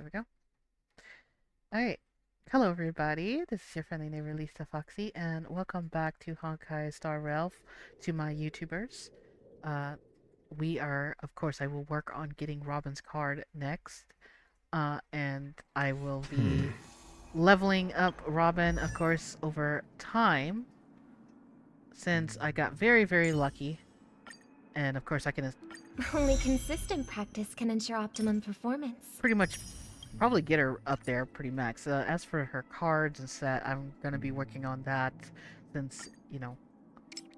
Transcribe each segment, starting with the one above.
There we go. Alright. Hello everybody, this is your friendly neighbor Lisa Foxy, and welcome back to Honkai Star Ralph to my YouTubers. Uh, of course, I will work on getting Robin's card next, and I will be leveling up Robin, of course, over time, since I got very, very lucky, and of course I can Only consistent practice can ensure optimum performance. pretty much probably get her up there pretty max. As for her cards and set, I'm gonna be working on that since, you know,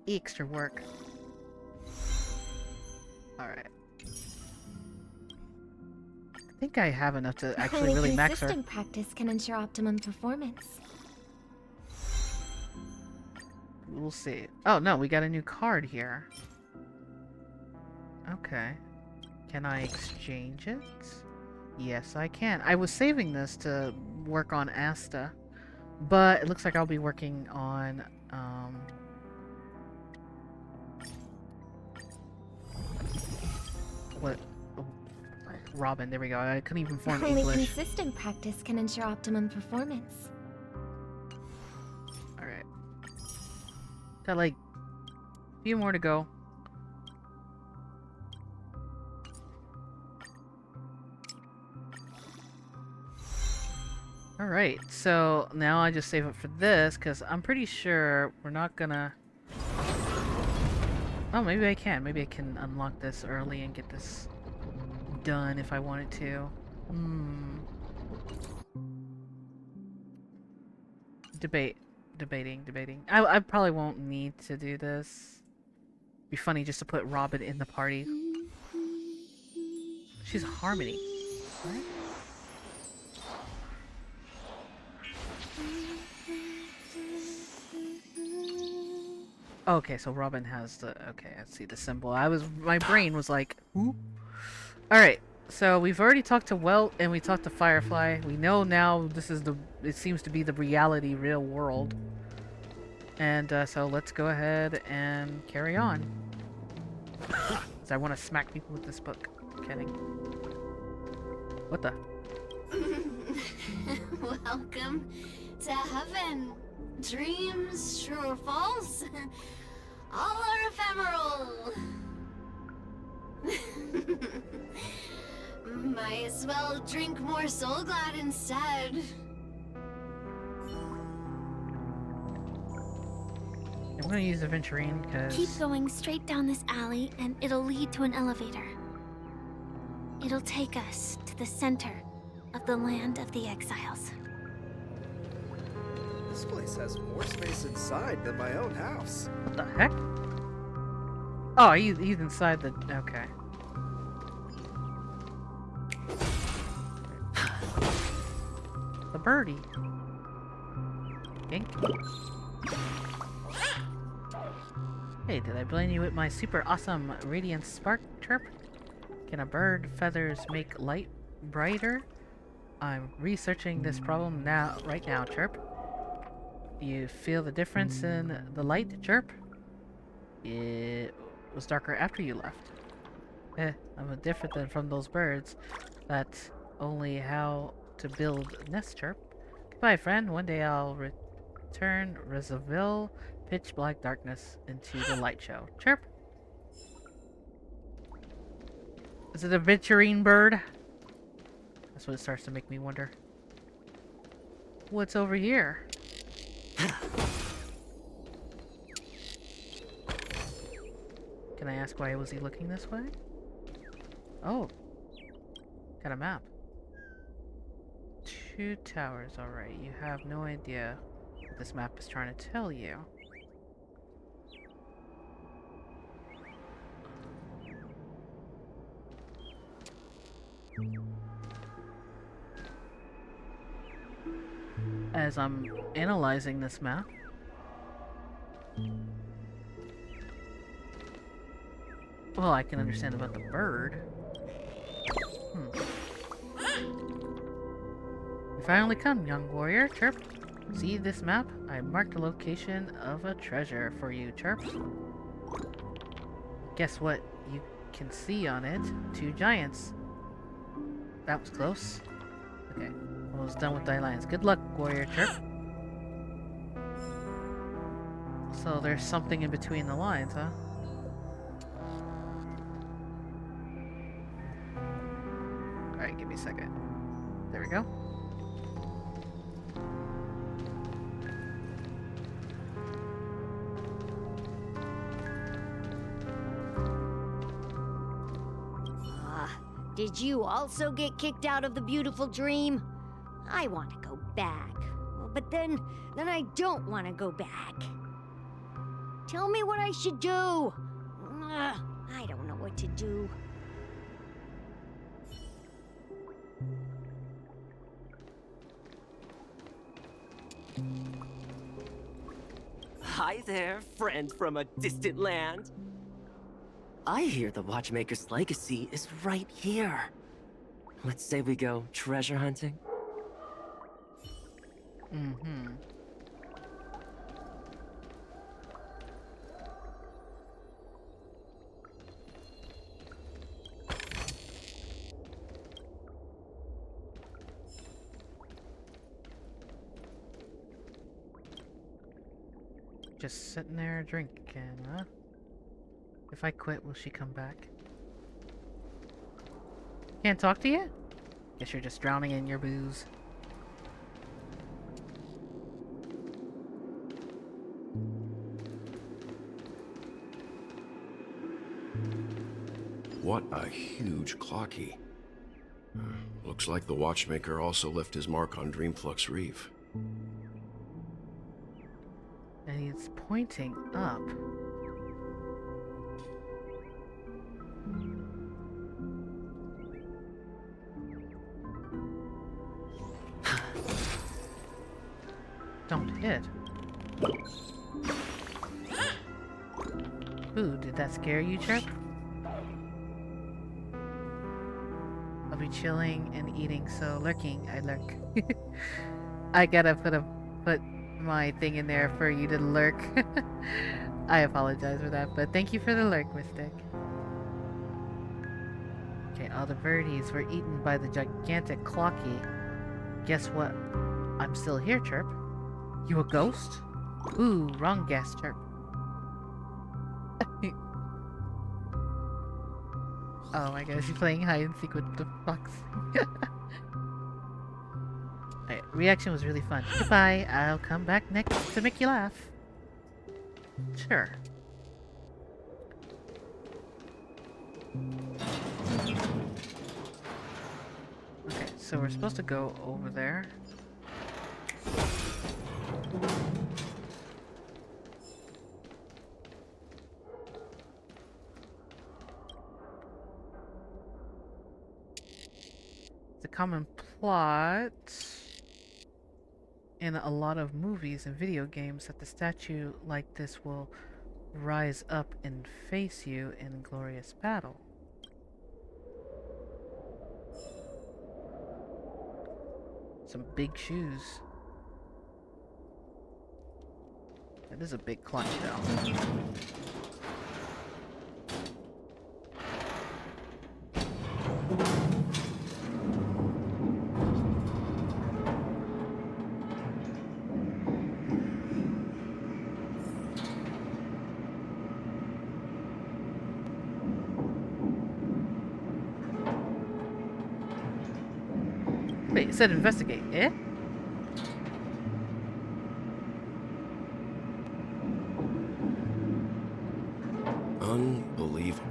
extra work. Alright. I think I have enough to actually Only really max her. consistent practice can ensure optimum performance. We'll see. Oh no, we got a new card here. Okay. Can I exchange it? Yes, I can. I was saving this to work on Asta, but it looks like I'll be working on, what? Oh, Robin, there we go. I couldn't even form Only English. consistent practice can ensure optimum performance. Alright. Got like a few more to go. Alright, so now I just save it for this, because I'm pretty sure we're not gonna... Oh, maybe I can. Maybe I can unlock this early and get this done if I wanted to. Debating. I probably won't need to do this. Be funny just to put Robin in the party. She's a Harmony, right? Okay, so Robin has the... Okay, I see the symbol. My brain was like, who? Alright, so we've already talked to Welt and we talked to Firefly. We know now it seems to be the reality, real world. And so let's go ahead and carry on. Because I want to smack people with this book. Kidding. What the? Welcome to heaven. Dreams, true or false, all are ephemeral. Might as well drink more Soul Glad instead. I'm gonna use Aventurine because... Keep going straight down this alley and it'll lead to an elevator. It'll take us to the center of the land of the exiles. This place has more space inside than my own house. What the heck? Oh, he's inside the... Okay. The birdie. Gink. Hey, did I blind you with my super awesome radiant spark chirp? Can a bird feathers make light brighter? I'm researching this problem right now, chirp. You feel the difference in the light, chirp? It was darker after you left. I'm different than from those birds. That's only how to build nest, chirp. Goodbye, friend. One day I'll return Reserville pitch black darkness into the light show. Chirp. Is it a Venturine bird? That's what it starts to make me wonder. What's over here? Can I ask why was he looking this way? Oh. Got a map. 2 towers, alright. You have no idea what this map is trying to tell you. As I'm analyzing this map, well, I can understand about the bird. You finally come, young warrior, chirp. See this map? I marked the location of a treasure for you, chirp. Guess what you can see on it? 2 giants. That was close. Okay. Almost done with thy lines. Good luck, warrior chirp. So there's something in between the lines, huh? Alright, give me a second. There we go. Did you also get kicked out of the beautiful dream? I want to go back. But then I don't want to go back. Tell me what I should do. I don't know what to do. Hi there, friend from a distant land. I hear the Watchmaker's legacy is right here. Let's say we go treasure hunting. Mm-hmm. Just sitting there drinking, huh? If I quit, will she come back? Can't talk to you? Guess you're just drowning in your booze. What a huge clocky. Looks like the Watchmaker also left his mark on Dreamflux Reef. And it's pointing up. Don't hit. Ooh, did that scare you, Chirp? I'll be chilling and eating, so lurking, I lurk. I gotta put my thing in there for you to lurk. I apologize for that, but thank you for the lurk, Mystic. Okay, all the birdies were eaten by the gigantic clocky. Guess what? I'm still here, Chirp. You a ghost? Ooh, wrong guess, Chirp. Oh my gosh, you're playing hide and seek with the fox. Alright, reaction was really fun. Goodbye, I'll come back next to make you laugh. Sure. Okay, so we're supposed to go over there. The common plot in a lot of movies and video games that the statue like this will rise up and face you in glorious battle. Some big shoes. That is a big clutch though. Wait, it said investigate, eh? Unbelievable.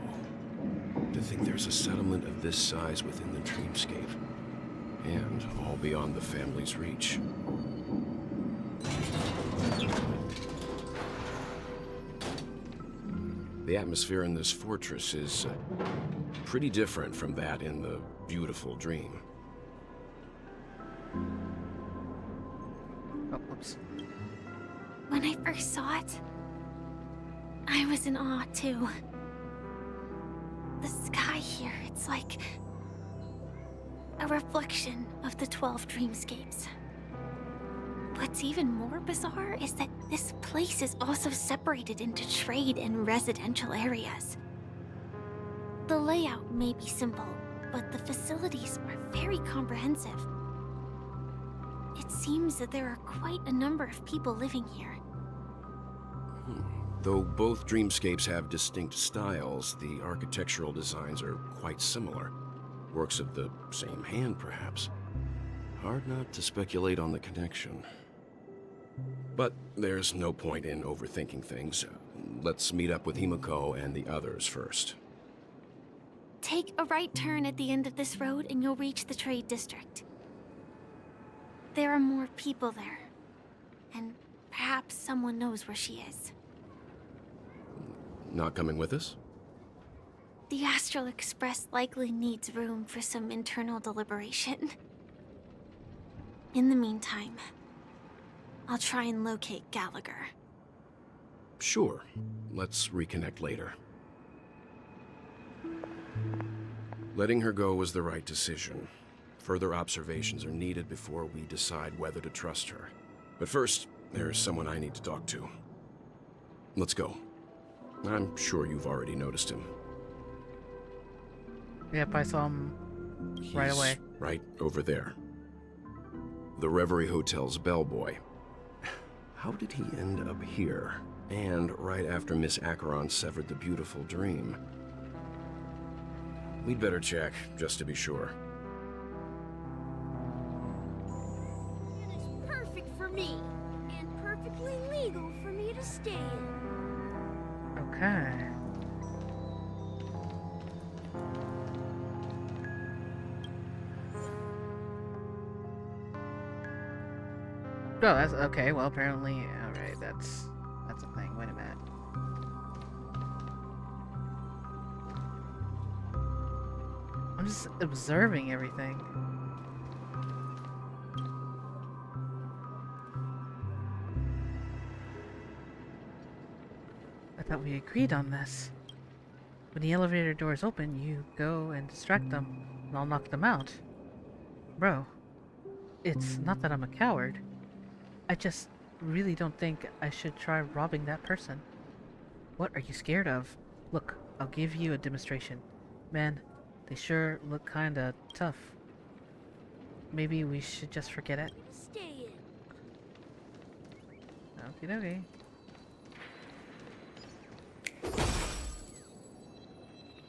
To think there's a settlement of this size within the dreamscape. And all beyond the family's reach. The atmosphere in this fortress is pretty different from that in the beautiful dream. Oh, whoops. When I first saw it, I was in awe too. The sky here, it's like a reflection of the 12 dreamscapes. What's even more bizarre is that this place is also separated into trade and residential areas. The layout may be simple, but the facilities are very comprehensive. It seems that there are quite a number of people living here. Though both dreamscapes have distinct styles, the architectural designs are quite similar. Works of the same hand, perhaps. Hard not to speculate on the connection. But there's no point in overthinking things. Let's meet up with Himiko and the others first. Take a right turn at the end of this road and you'll reach the trade district. There are more people there. And perhaps someone knows where she is. Not coming with us? The Astral Express likely needs room for some internal deliberation. In the meantime, I'll try and locate Gallagher. Sure. Let's reconnect later. Letting her go was the right decision. Further observations are needed before we decide whether to trust her. But first, there's someone I need to talk to. Let's go. I'm sure you've already noticed him. Yep, I saw him right He's away. Right over there. The Reverie Hotel's bellboy. How did he end up here? And right after Miss Acheron severed the beautiful dream. We'd better check, just to be sure. It is perfect for me, and perfectly legal for me to stay in. Okay. Oh, that's okay. Well, apparently, all right. That's a thing. Wait a minute. I'm just observing everything. I thought we agreed on this. When the elevator doors open, you go and distract them, and I'll knock them out. Bro, it's not that I'm a coward. I just really don't think I should try robbing that person. What are you scared of? Look, I'll give you a demonstration. Man, they sure look kinda tough. Maybe we should just forget it. Stay in. Okie dokie.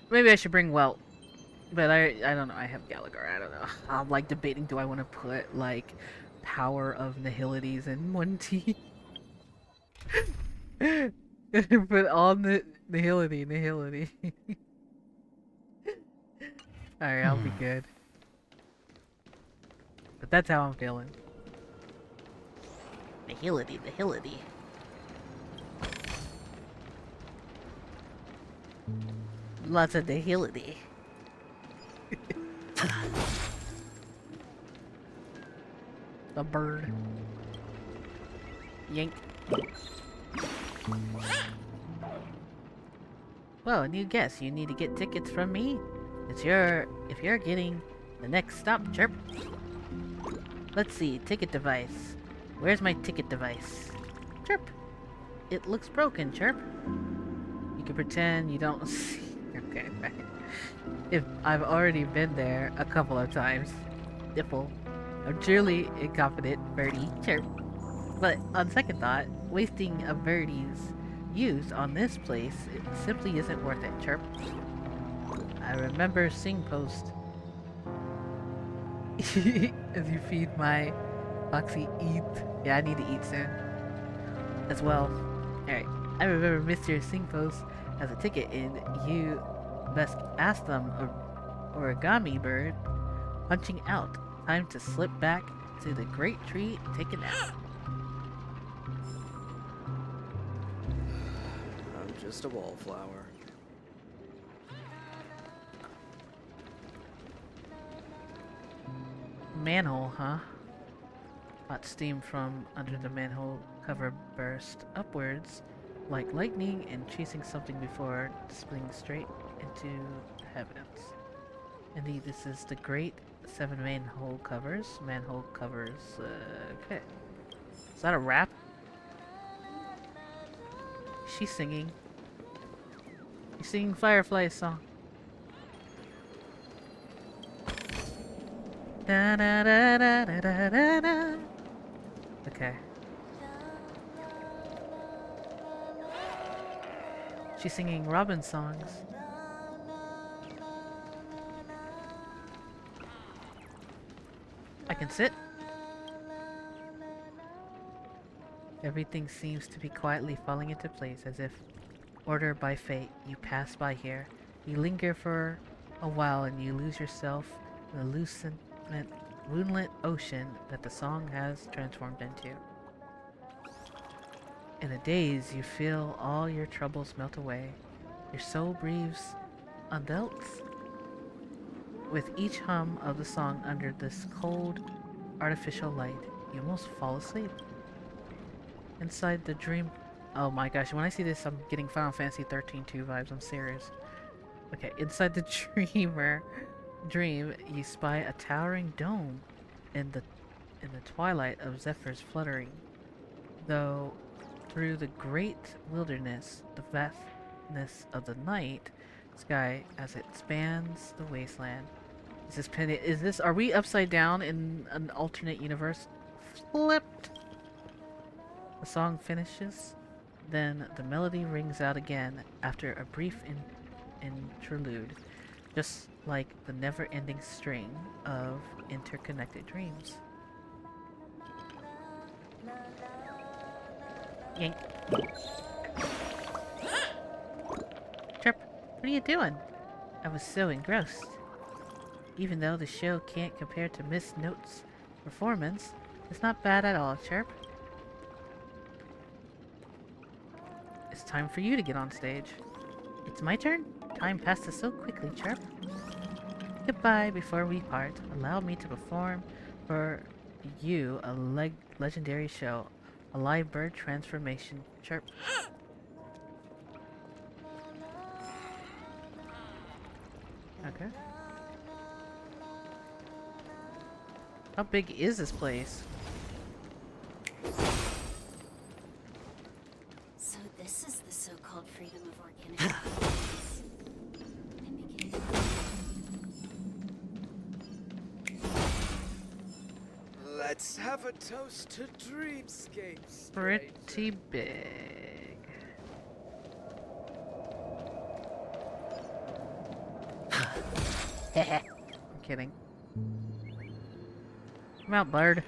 Maybe I should bring Welt. But I don't know, I have Gallagher, I don't know. I'm like debating, do I want to put like Power of Nihilities in one T? Put on the Nihility. Alright, I'll be good. But that's how I'm feeling. Nihility. Lots of nihility. The bird. Yank. Well, a new guest. You need to get tickets from me? If you're getting the next stop, Chirp. Let's see, ticket device. Where's my ticket device? Chirp. It looks broken, Chirp. You can pretend you don't see. Okay, fine. If I've already been there a couple of times. Dipple. I'm truly incompetent, Birdie. Chirp. But on second thought, wasting a Birdie's use on this place, it simply isn't worth it, Chirp. I remember Singpost. As you feed my Foxy eat. Yeah, I need to eat soon. As well. Alright. I remember Mr. Singpost has a ticket and you best ask them origami bird punching out. Time to slip back to the great tree and take a nap. I'm just a wallflower. Manhole, huh? Hot steam from under the manhole cover burst upwards like lightning and chasing something before spilling straight into the heavens. Indeed, this is the great 7 manhole covers. Okay. Is that a rap? She's singing. She's singing Firefly's song. Da da da da da da da da. Okay. She's singing Robin songs. I can sit. Everything seems to be quietly falling into place, as if ordered by fate. You pass by here. You linger for a while and you lose yourself in the moonlit ocean that the song has transformed into. In a daze, you feel all your troubles melt away. Your soul breathes undealt. With each hum of the song under this cold, artificial light, you almost fall asleep. Inside the dream... Oh my gosh, when I see this, I'm getting Final Fantasy 13-2 vibes, I'm serious. Okay, inside the dream, you spy a towering dome in the twilight of zephyrs fluttering. Though through the great wilderness, the vastness of the night sky as it spans the wasteland. Are we upside down in an alternate universe? Flipped! The song finishes, then the melody rings out again after a brief interlude, just like the never-ending string of interconnected dreams. Yank. Chirp, what are you doing? I was so engrossed. Even though the show can't compare to Miss Note's performance, it's not bad at all, Chirp. It's time for you to get on stage. It's my turn? Time passes so quickly, Chirp. Goodbye before we part. Allow me to perform for you a legendary show. A live bird transformation, Chirp. Okay. How big is this place? So this is the so-called freedom of organic Let's have a toast to dreamscapes. Pretty big. I'm kidding. Come out, bird.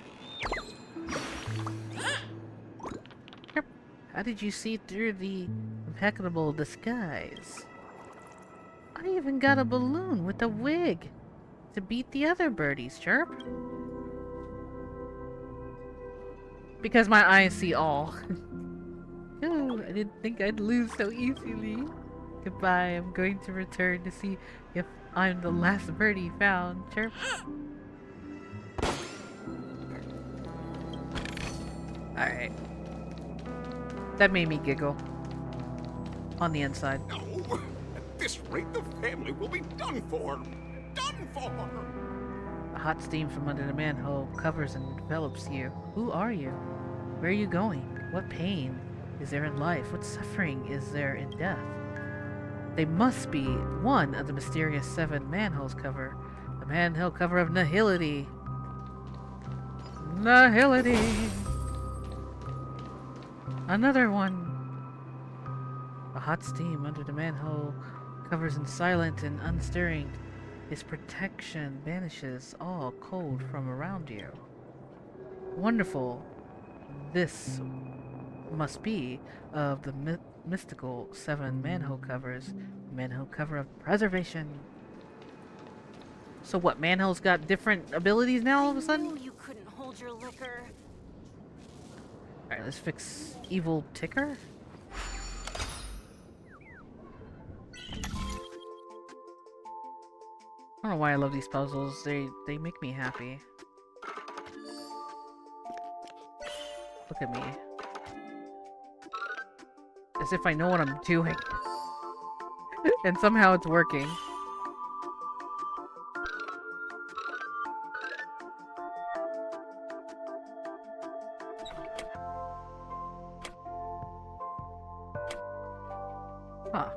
Chirp. How did you see through the impeccable disguise? I even got a balloon with a wig to beat the other birdies, Chirp. Because my eyes see all. Oh, I didn't think I'd lose so easily. Goodbye, I'm going to return to see if I'm the last birdie found. Chirp. Alright. That made me giggle. On the inside. No! At this rate, the family will be done for! Done for! The hot steam from under the manhole covers and envelops you. Who are you? Where are you going? What pain is there in life? What suffering is there in death? They must be one of the mysterious 7 manholes cover. The manhole cover of Nihility. Nihility! Another one! The hot steam under the manhole covers in silent and unstirring. Its protection banishes all cold from around you. Wonderful. This must be of the mystical 7 manhole covers. Manhole cover of preservation. So what, manholes got different abilities now all of a sudden? I knew you couldn't hold your liquor. Alright, let's fix evil ticker. I don't know why I love these puzzles. They make me happy. Look at me. As if I know what I'm doing. And somehow it's working. Huh.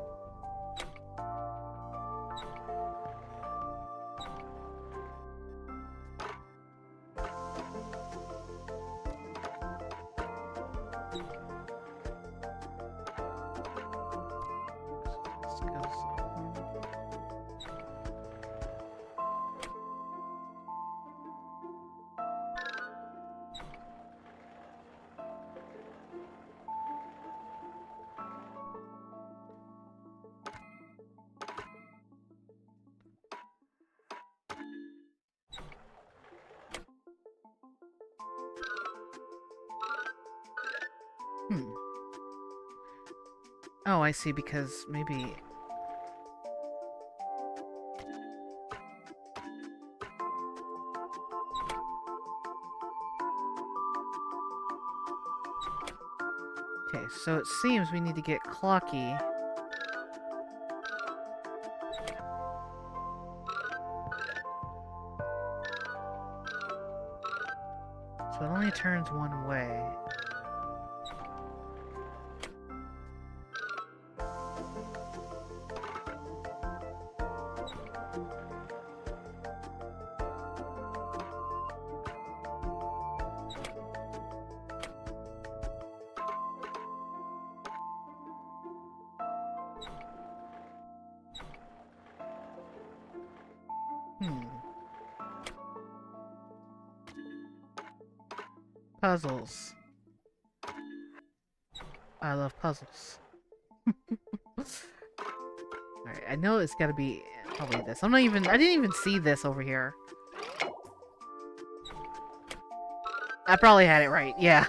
Oh, I see, because maybe... Okay, so it seems we need to get Clocky. So it only turns one way. Puzzles. I love puzzles. Alright, I know it's gotta be probably this. I didn't even see this over here. I probably had it right, yeah.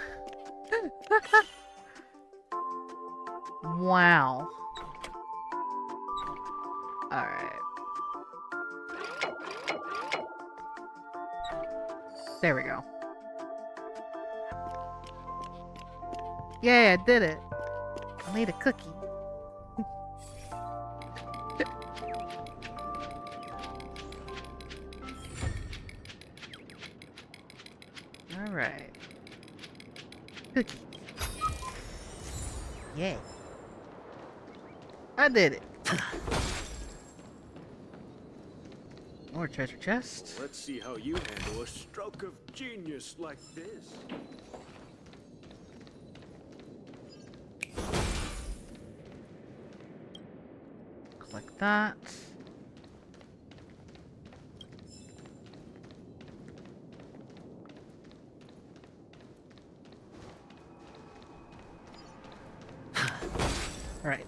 Wow. Alright. There we go. Yeah, I did it. I made a cookie. Alright. Cookie. Yeah. I did it. More treasure chest. Let's see how you handle a stroke of genius like this. Like that. Alright.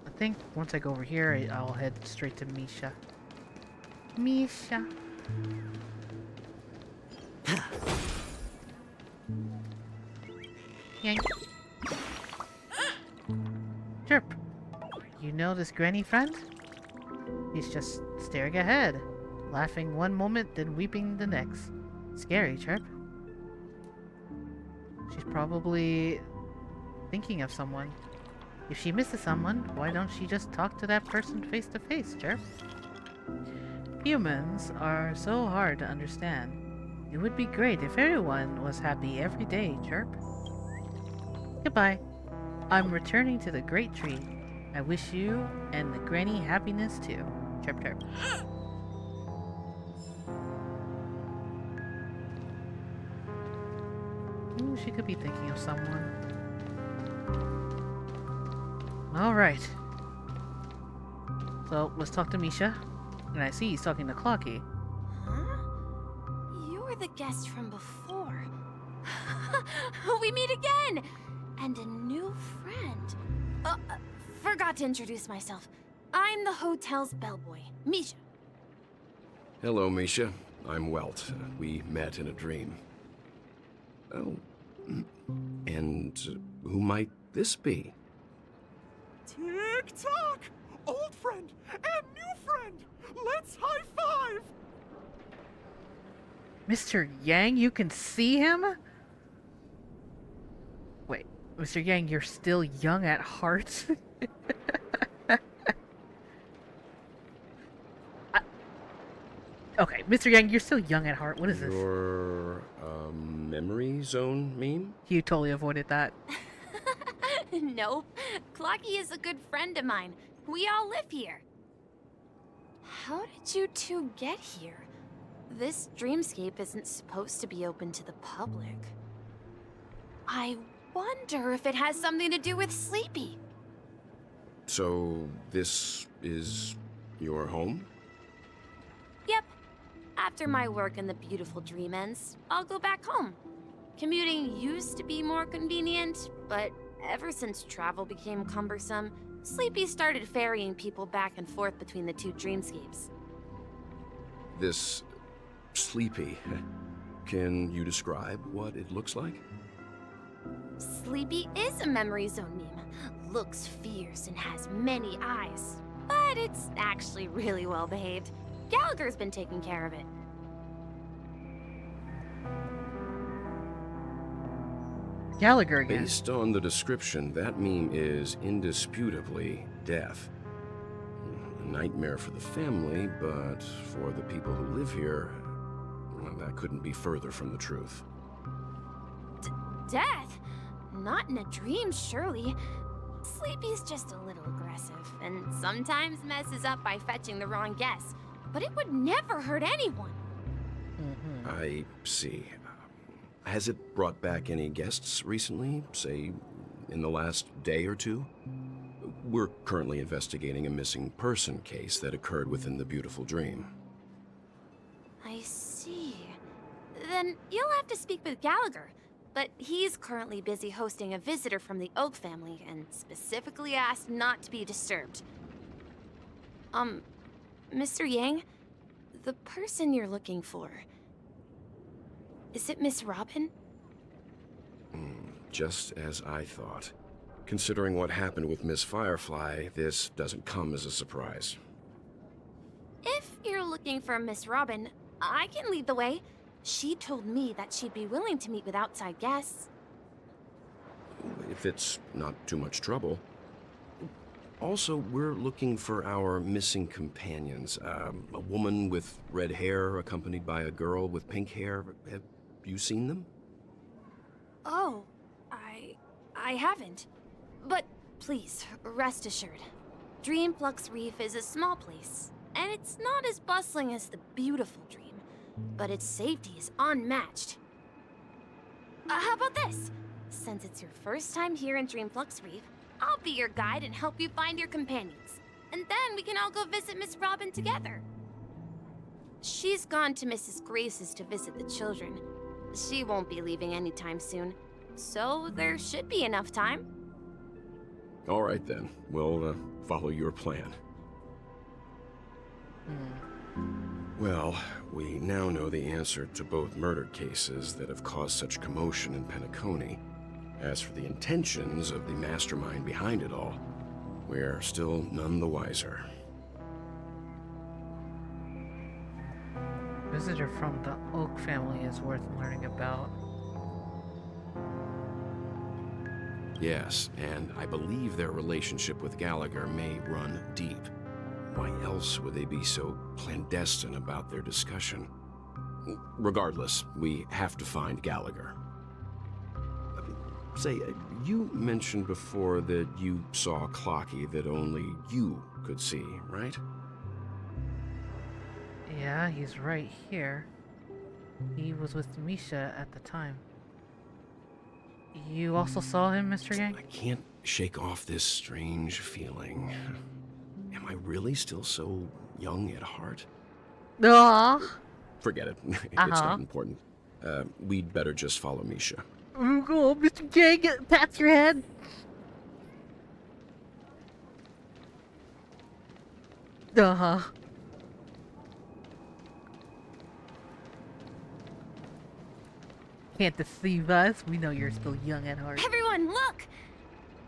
I think once I go over here, I'll head straight to Misha. Misha. Yank. Chirp. You know this granny friend? He's just staring ahead, laughing one moment, then weeping the next. Scary, Chirp. She's probably thinking of someone. If she misses someone, why don't she just talk to that person face to face, Chirp? Humans are so hard to understand. It would be great if everyone was happy every day, Chirp. Goodbye. I'm returning to the great tree. I wish you and the granny happiness too. Chirp chirp. Ooh, she could be thinking of someone. Alright. So, let's talk to Misha. And I see he's talking to Clocky. Huh? You're the guest from before. We meet again! And a new friend. Forgot to introduce myself. I'm the hotel's bellboy, Misha. Hello, Misha. I'm Welt. We met in a dream. Oh. And who might this be? Tick-tock! Old friend and new friend! Let's high-five! Mr. Yang, you can see him? Wait, Mr. Yang, you're still young at heart? Okay, Mr. Yang, you're still young at heart. What is this? Your, memory zone meme? You totally avoided that. Nope. Clocky is a good friend of mine. We all live here. How did you two get here? This dreamscape isn't supposed to be open to the public. I wonder if it has something to do with Sleepy. So, this is your home? Yep. After my work in the beautiful dream ends, I'll go back home. Commuting used to be more convenient, but ever since travel became cumbersome, Sleepy started ferrying people back and forth between the two dreamscapes. This Sleepy. Can you describe what it looks like? Sleepy is a memory zone meme. looks fierce and has many eyes. But it's actually really well behaved. Gallagher's been taking care of it. Gallagher again. Based on the description, that meme is indisputably death. A nightmare for the family, but for the people who live here, well, that couldn't be further from the truth. Death? Not in a dream, surely. Sleepy's just a little aggressive, and sometimes messes up by fetching the wrong guess. But it would never hurt anyone. I see. Has it brought back any guests recently, say, in the last day or two? We're currently investigating a missing person case that occurred within the beautiful dream. I see. Then you'll have to speak with Gallagher. But he's currently busy hosting a visitor from the Oak family and specifically asked not to be disturbed. Mr. Yang, the person you're looking for, is it Miss Robin? Just as I thought. Considering what happened with Miss Firefly, this doesn't come as a surprise. If you're looking for Miss Robin, I can lead the way. She told me that she'd be willing to meet with outside guests. If it's not too much trouble. Also, we're looking for our missing companions. A woman with red hair accompanied by a girl with pink hair. Have you seen them? Oh, I haven't. But please, rest assured. Dreamflux Reef is a small place, and it's not as bustling as the beautiful Dream. But its safety is unmatched. How about this? Since it's your first time here in Dreamflux Reef, I'll be your guide and help you find your companions. And then we can all go visit Miss Robin together. She's gone to Mrs. Grace's to visit the children. She won't be leaving anytime soon, so there should be enough time. All right then, we'll follow your plan. Well, we now know the answer to both murder cases that have caused such commotion in Penacony. As for the intentions of the mastermind behind it all, we're still none the wiser. Visitor from the Oak family is worth learning about. Yes, and I believe their relationship with Gallagher may run deep. Why else would they be so clandestine about their discussion? Regardless, we have to find Gallagher. Say, you mentioned before that you saw Clocky that only you could see, right? Yeah, he's right here. He was with Misha at the time. You also saw him, Mr. Yang? I can't shake off this strange feeling. Am I really still so young at heart? Aww. Forget it. It's not important. We'd better just follow Misha. Oh, Mr. Yang, pats your head. Can't deceive us. We know you're still young at heart. Everyone, look!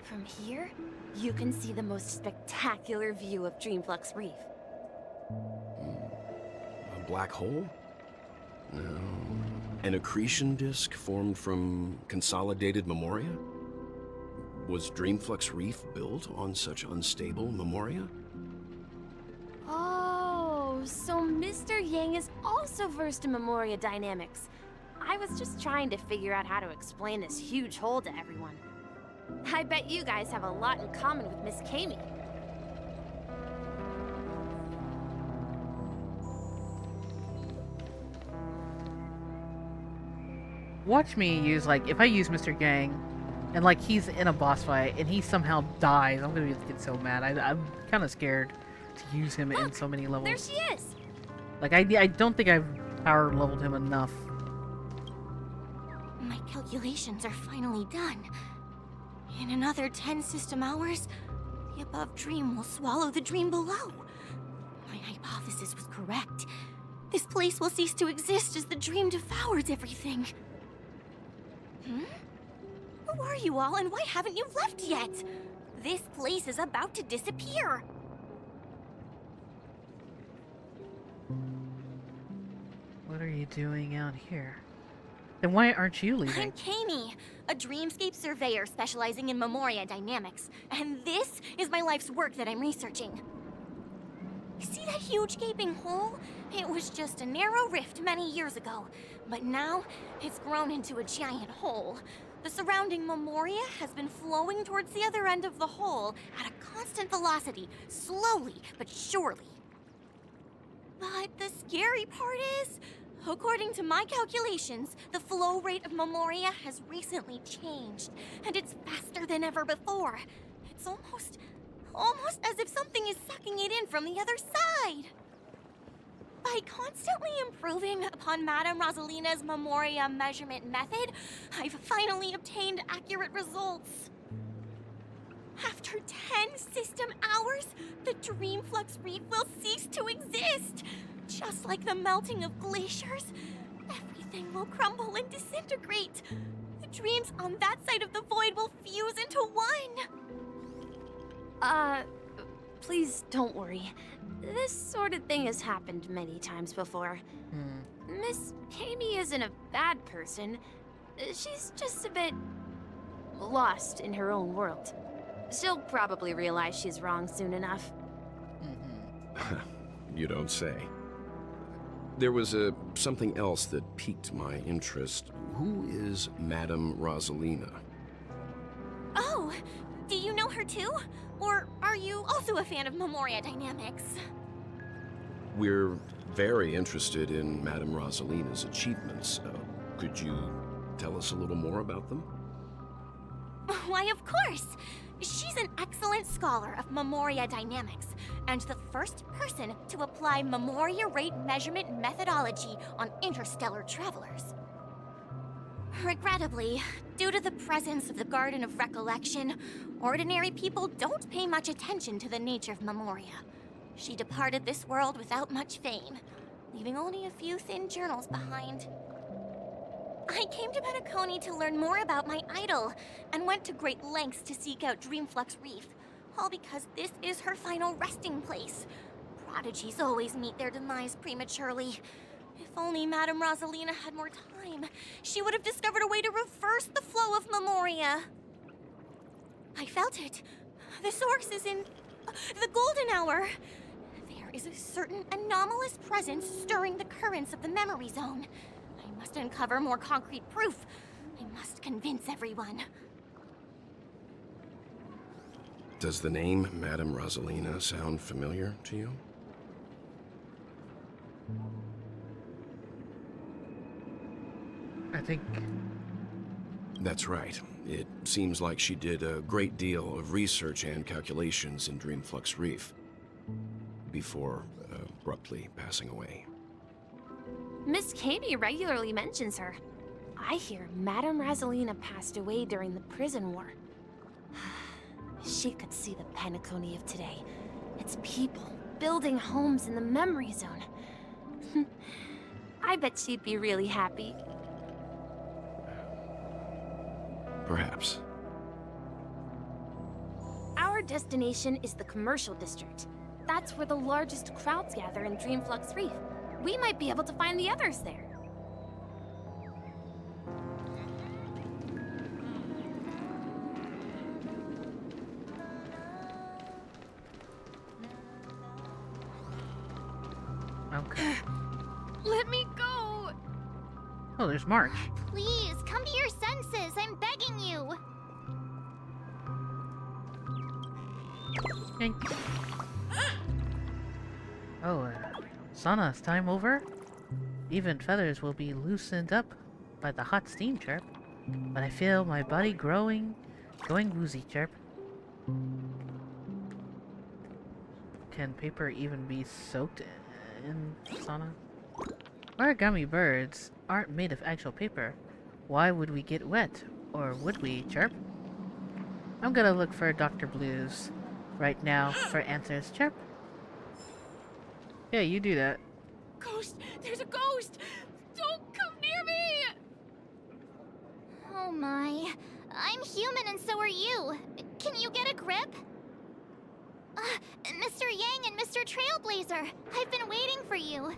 From here, you can see the most spectacular view of Dreamflux Reef. A black hole? No. An accretion disk formed from consolidated memoria? Was Dreamflux Reef built on such unstable memoria? Oh, so Mr. Yang is also versed in memoria dynamics. I was just trying to figure out how to explain this huge hole to everyone. I bet you guys have a lot in common with Miss Kami. Watch me use, like, if I use Mr. Yang, and, like, he's in a boss fight, and he somehow dies, I'm gonna get so mad. I'm kind of scared to use him in so many levels. There she is! Like, I don't think I've power leveled him enough. My calculations are finally done. In another 10 system hours, the above dream will swallow the dream below. My hypothesis was correct. This place will cease to exist as the dream devours everything. Who are you all, and why haven't you left yet? This place is about to disappear. What are you doing out here? Then why aren't you leaving? I'm Kami, a dreamscape surveyor specializing in Memoria dynamics, and this is my life's work that I'm researching. See that huge gaping hole? It was just a narrow rift many years ago, but now it's grown into a giant hole. The surrounding Memoria has been flowing towards the other end of the hole at a constant velocity, slowly but surely. But the scary part is, according to my calculations, the flow rate of Memoria has recently changed, and it's faster than ever before. It's almost as if something is sucking it in from the other side. By constantly improving upon Madame Rosalina's Memoria measurement method, I've finally obtained accurate results. After 10 system hours, the Dreamflux Reef will cease to exist. Just like the melting of glaciers, everything will crumble and disintegrate. The dreams on that side of the void will fuse into one. Please don't worry. This sort of thing has happened many times before. Miss Kami isn't a bad person. She's just a bit lost in her own world. She'll probably realize she's wrong soon enough. You don't say. There was something else that piqued my interest. Who is Madame Rosalina? Oh, do you know her too? Or are you also a fan of Memoria dynamics? We're very interested in Madame Rosalina's achievements. Could you tell us a little more about them? Why, of course! She's an excellent scholar of Memoria dynamics, and the first person to apply Memoria rate measurement methodology on interstellar travelers. Regrettably, due to the presence of the Garden of Recollection, ordinary people don't pay much attention to the nature of Memoria. She departed this world without much fame, leaving only a few thin journals behind. I came to Penacony to learn more about my idol, and went to great lengths to seek out Dreamflux Reef, all because this is her final resting place. Prodigies always meet their demise prematurely. If only Madame Rosalina had more time, she would have discovered a way to reverse the flow of Memoria. I felt it. The source is in the golden hour. There is a certain anomalous presence stirring the currents of the memory zone. I must uncover more concrete proof. I must convince everyone. Does the name Madame Rosalina sound familiar to you? I think... That's right. It seems like she did a great deal of research and calculations in Dreamflux Reef before abruptly passing away. Miss Kami regularly mentions her. I hear Madame Rosalina passed away during the prison war. She could see the Penacony of today. Its people building homes in the memory zone. I bet she'd be really happy. Perhaps. Our destination is the commercial district. That's where the largest crowds gather in Dreamflux Reef. We might be able to find the others there. Okay. Let me go! Oh, there's March. Please, come to your senses. I'm begging you. Yank. Oh, Sana, is time over? Even feathers will be loosened up by the hot steam chirp. But I feel my body going woozy chirp. Can paper even be soaked in Sana? Origami birds aren't made of actual paper. Why would we get wet? Or would we, chirp? I'm gonna look for Dr. Blues right now for answers, chirp. Yeah, you do that. Ghost! There's a ghost! Don't come near me! Oh my. I'm human and so are you. Can you get a grip? Mr. Yang and Mr. Trailblazer, I've been waiting for you.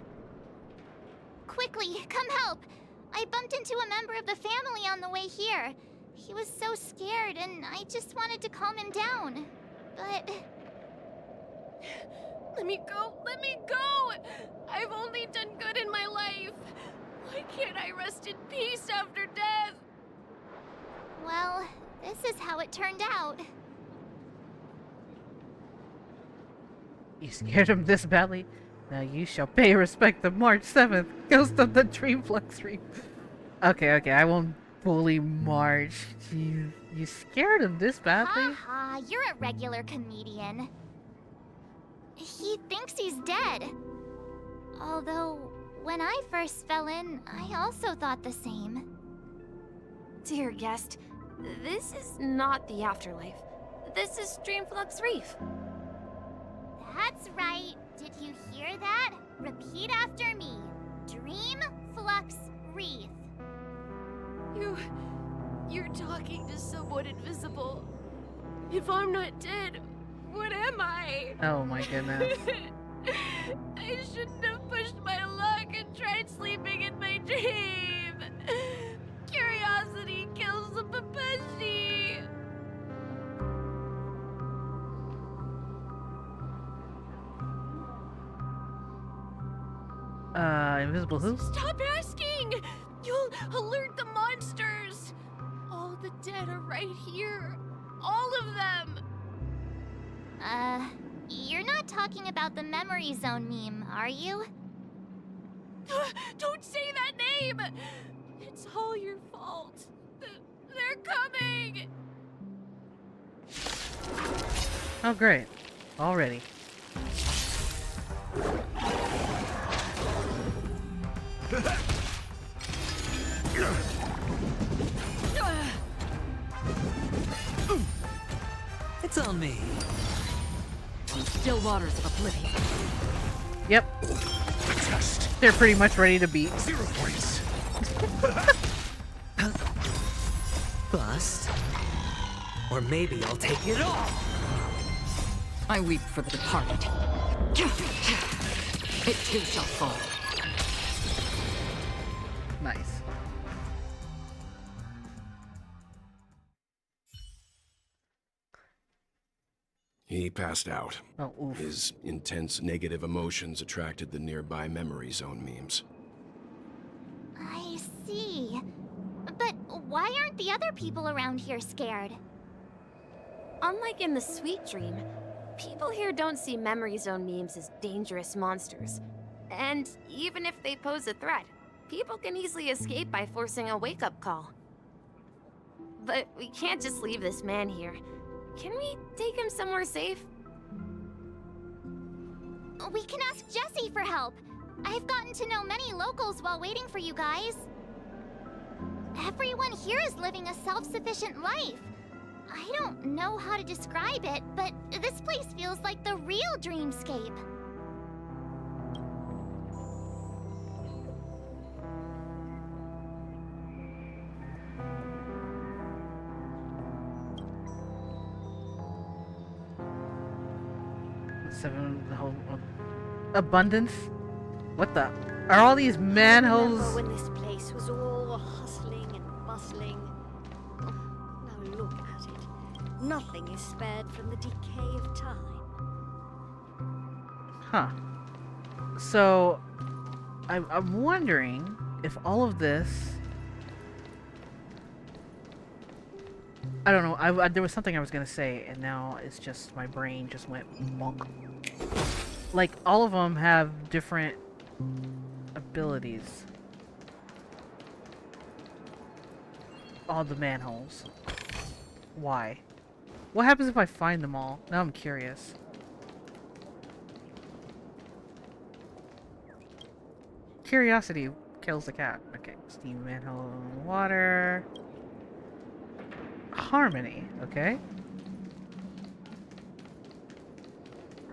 Quickly, come help. I bumped into a member of the family on the way here. He was so scared, and I just wanted to calm him down. But... Let me go! Let me go! I've only done good in my life. Why can't I rest in peace after death? well, this is how it turned out. You scared him this badly? Now you shall pay respect to March 7th, Ghost of the Dreamflux Reef. Okay, I won't bully March. Jeez, you scared him this badly? Haha, you're a regular comedian. He thinks he's dead. Although, when I first fell in, I also thought the same. Dear guest, this is not the afterlife. This is Dreamflux Reef. That's right. Did you hear that? Repeat after me. Dreamflux Reef. You're talking to someone invisible. If I'm not dead, what am I? Oh my goodness. I shouldn't have pushed my luck and tried sleeping in my dream. Curiosity kills the Papashi. Invisible who? Stop asking! You'll alert the monsters! All the dead are right here. All of them! You're not talking about the memory zone meme, are you? Don't say that name! It's all your fault. They're coming! Oh great. Already. It's on me. Still waters of oblivion. Yep. They're pretty much ready to beat. 0 points. Bust. Or maybe I'll take it all. I weep for the departed. It too shall fall. Nice. He passed out. Oh, oof. His intense negative emotions attracted the nearby memory zone memes. I see. But why aren't the other people around here scared? Unlike in the Sweet Dream, people here don't see memory zone memes as dangerous monsters. And even if they pose a threat, people can easily escape by forcing a wake-up call. But we can't just leave this man here. Can we take him somewhere safe? We can ask Jessie for help. I've gotten to know many locals while waiting for you guys. Everyone here is living a self-sufficient life. I don't know how to describe it, but this place feels like the real dreamscape. The whole abundance. What the? Are all these manholes? I remember when this place was all hustling and bustling. Now look at it. Nothing is spared from the decay of time. Huh. So, I'm wondering if all of this. I don't know. There was something I was gonna say, and now it's just my brain just went monk. Like all of them have different abilities. All the manholes. Why? What happens if I find them all? Now I'm curious. Curiosity kills the cat. Okay, steam manhole, water. Harmony, okay.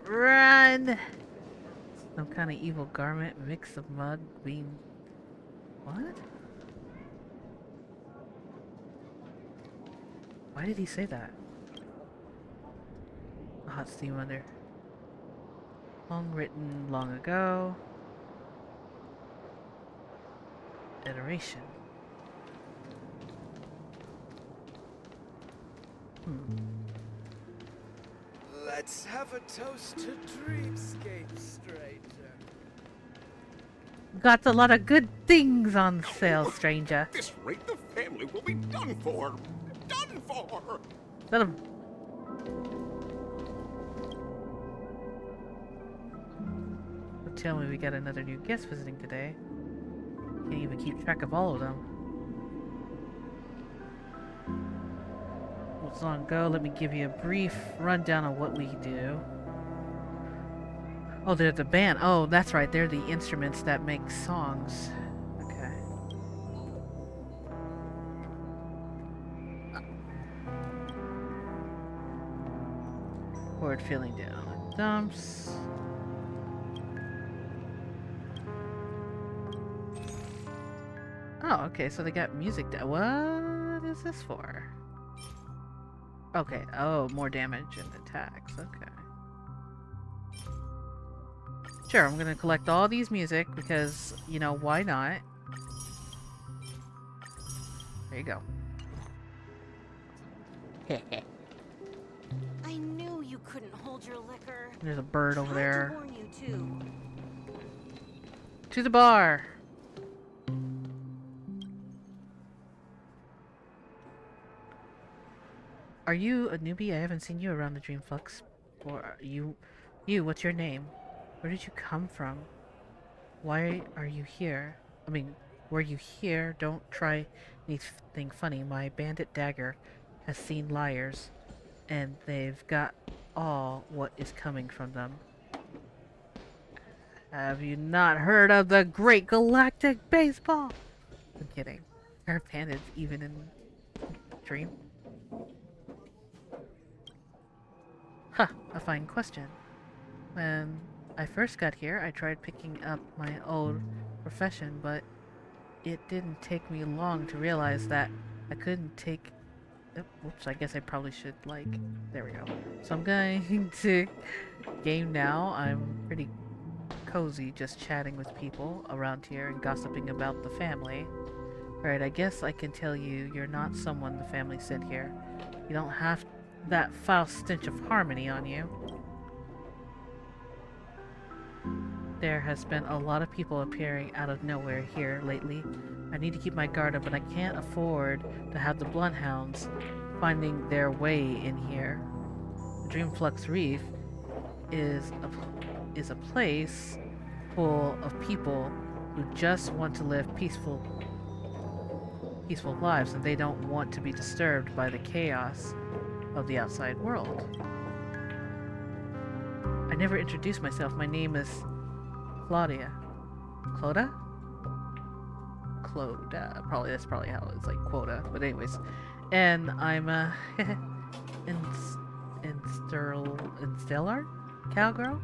Run! Some kind of evil garment, mix of mud, bean. What? Why did he say that? hot steam under. Long written long ago. Iteration. Let's have a toast to dreamscape, stranger. Got a lot of good things on sale, stranger. At this rate, the family will be done for. Done for! Let him. Don't tell me we got another new guest visiting today. Can't even keep track of all of them. What's long ago? Let me give you a brief rundown of what we do. Oh, they're the band. Oh, that's right. They're the instruments that make songs. Okay. Word feeling down. Dumps. Oh, okay. So they got music. What is this for? Okay. Oh, more damage and attacks. Okay. Sure, I'm gonna collect all these music because, you know, why not? There you go. I knew you couldn't hold your liquor. There's a bird over Tried there. to warn you too. To the bar! Are you a newbie? I haven't seen you around the Dreamflux. Or are you, what's your name? Where did you come from? Why are you here? I mean, were you here? Don't try anything funny. My bandit dagger has seen liars, and they've got all what is coming from them. Have you not heard of the Great Galactic Baseball? I'm kidding. Are bandits even in Dream? Huh, a fine question. When I first got here, I tried picking up my old profession, but it didn't take me long to realize that I couldn't take... Oops, I guess I probably should, like... There we go. So I'm going to game now. I'm pretty cozy just chatting with people around here and gossiping about the family. Alright, I guess I can tell you you're not someone the family sent here. You don't have that foul stench of harmony on you. There has been a lot of people appearing out of nowhere here lately. I need to keep my guard up, but I can't afford to have the bloodhounds finding their way in here. The Dreamflux Reef is a place full of people who just want to live peaceful lives, and they don't want to be disturbed by the chaos of the outside world. I never introduced myself. My name is Claudia. Cloda? Cloda. That's probably how it's like quota. But anyways. And I'm a Instellar cowgirl?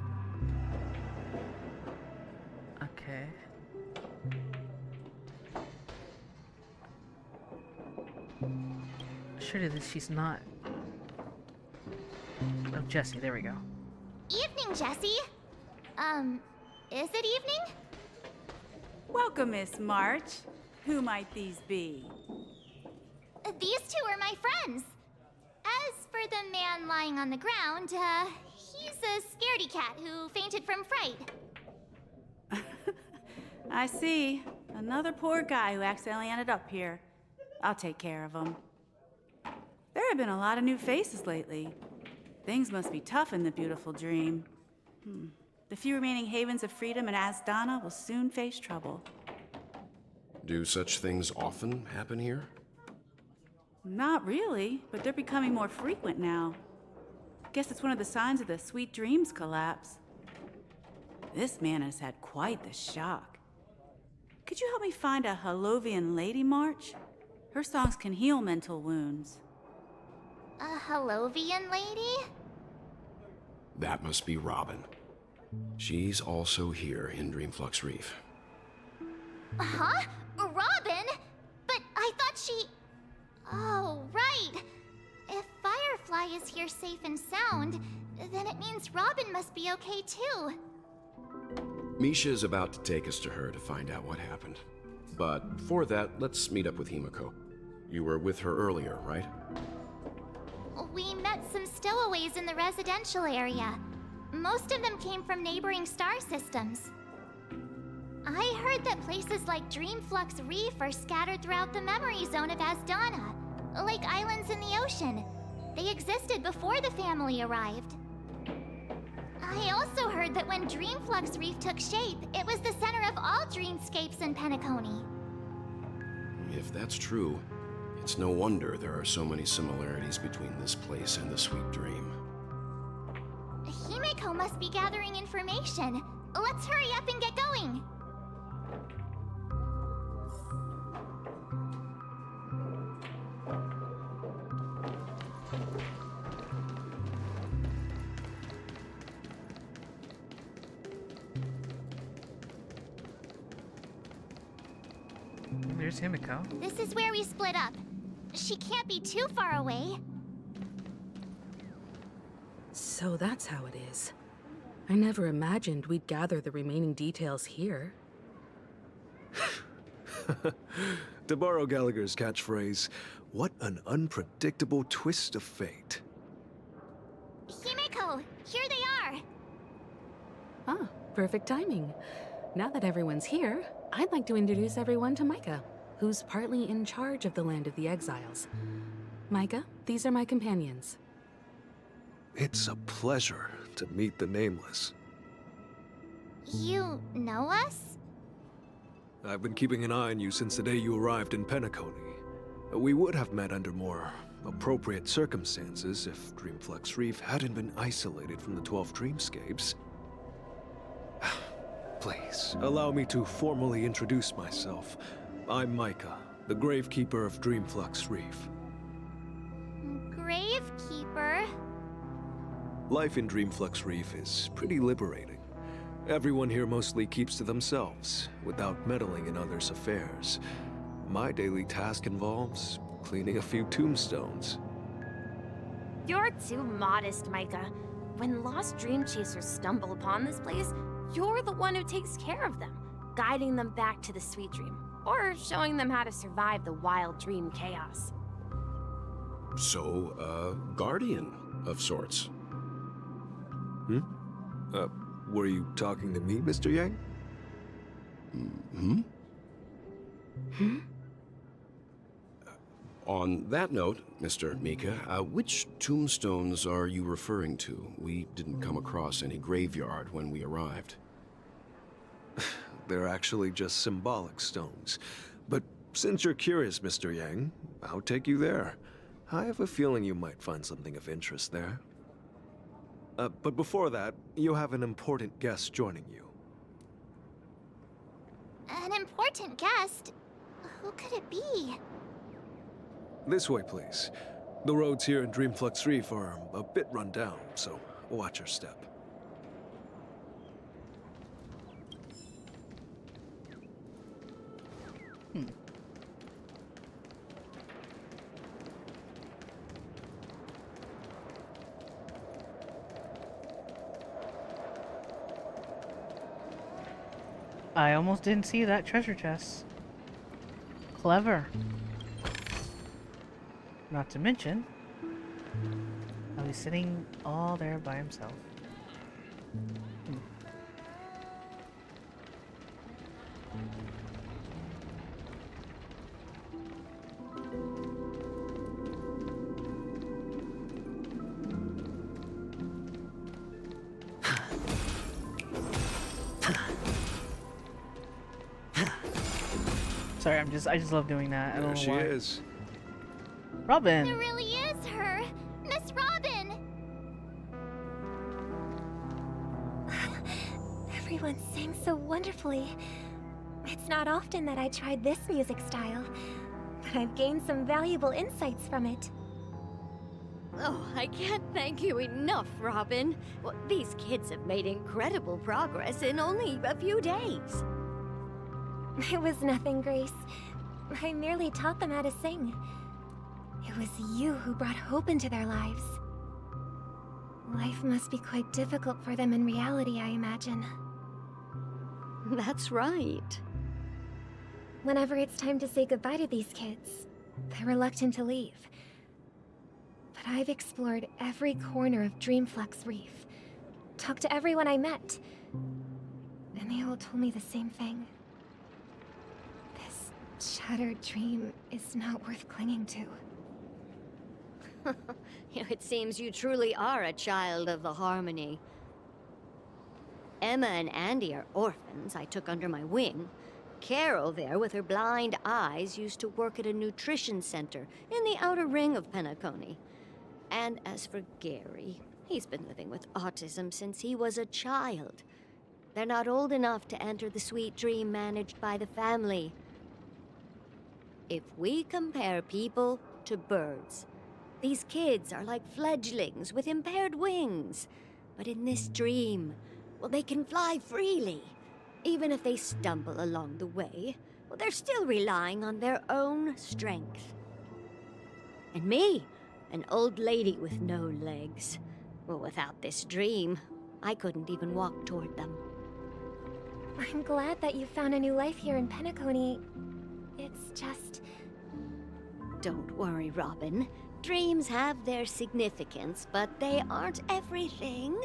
Okay. Surely that she's not. Oh, Jessie, there we go. Evening, Jessie. Is it evening? Welcome, Miss March. Who might these be? These two are my friends. As for the man lying on the ground, he's a scaredy cat who fainted from fright. I see. Another poor guy who accidentally ended up here. I'll take care of him. There have been a lot of new faces lately. Things must be tough in the beautiful dream. The few remaining havens of freedom in Asdana will soon face trouble. Do such things often happen here? Not really, but they're becoming more frequent now. Guess it's one of the signs of the Sweet Dreams collapse. This man has had quite the shock. Could you help me find a Halovian lady, March? Her songs can heal mental wounds. A Halovian lady? That must be Robin. She's also here in Dreamflux Reef. Huh? Robin? But I thought she... Oh, right. If Firefly is here safe and sound, Then it means Robin must be okay too. Misha is about to take us to her to find out what happened. But before that, let's meet up with Himiko. You were with her earlier, right? We met some stowaways in the residential area. Most of them came from neighboring star systems. I heard that places like Dreamflux Reef are scattered throughout the memory zone of Asdana, like islands in the ocean. They existed before the family arrived. I also heard that when Dreamflux Reef took shape, it was the center of all dreamscapes in Penacony. If that's true, it's no wonder there are so many similarities between this place and the Sweet Dream. Himiko must be gathering information. Let's hurry up and get going. There's Himiko. This is where we split up. She can't be too far away. So that's how it is. I never imagined we'd gather the remaining details here. To borrow Gallagher's catchphrase, what an unpredictable twist of fate. Himiko, here they are. Ah, perfect timing. Now that everyone's here, I'd like to introduce everyone to Micah, who's partly in charge of the Land of the Exiles. Micah, these are my companions. It's a pleasure to meet the Nameless. You know us? I've been keeping an eye on you since the day you arrived in Penacony. We would have met under more appropriate circumstances if Dreamflux Reef hadn't been isolated from the 12 dreamscapes. Please, allow me to formally introduce myself. I'm Micah, the Gravekeeper of Dreamflux Reef. Gravekeeper? Life in Dreamflux Reef is pretty liberating. Everyone here mostly keeps to themselves, without meddling in others' affairs. My daily task involves cleaning a few tombstones. You're too modest, Micah. When lost dream chasers stumble upon this place, you're the one who takes care of them, guiding them back to the Sweet Dream, or showing them how to survive the wild dream chaos. So, guardian of sorts. Were you talking to me, Mr. Yang? On that note, Mr. Mika, which tombstones are you referring to? We didn't come across any graveyard when we arrived. They're actually just symbolic stones. But since you're curious, Mr. Yang, I'll take you there. I have a feeling you might find something of interest there. But before that, you have an important guest joining you. An important guest? Who could it be? This way, please. The roads here in Dreamflux Reef are a bit run down, so watch your step. I almost didn't see that treasure chest. Clever. Not to mention, how he's sitting all there by himself. Sorry, I just love doing that. I don't know There why. she is. Robin! It really is her! Miss Robin! Everyone sang so wonderfully. It's not often that I tried this music style, but I've gained some valuable insights from it. Oh, I can't thank you enough, Robin. Well, these kids have made incredible progress in only a few days. It was nothing, Grace. I merely taught them how to sing. It was you who brought hope into their lives. Life must be quite difficult for them in reality, I imagine. That's right. Whenever it's time to say goodbye to these kids, they're reluctant to leave. But I've explored every corner of Dreamflux Reef, talked to everyone I met, and they all told me the same thing. This shattered dream is not worth clinging to. It seems you truly are a child of the Harmony. Emma and Andy are orphans I took under my wing. Carol there, with her blind eyes, used to work at a nutrition center in the outer ring of Penacony. And as for Gary, he's been living with autism since he was a child. They're not old enough to enter the sweet dream managed by the family. If we compare people to birds, these kids are like fledglings with impaired wings. But in this dream, well, they can fly freely. Even if they stumble along the way, well, they're still relying on their own strength. And me, an old lady with no legs. Well, without this dream, I couldn't even walk toward them. I'm glad that you found a new life here in Penacony. It's just... Don't worry, Robin. Dreams have their significance, but they aren't everything.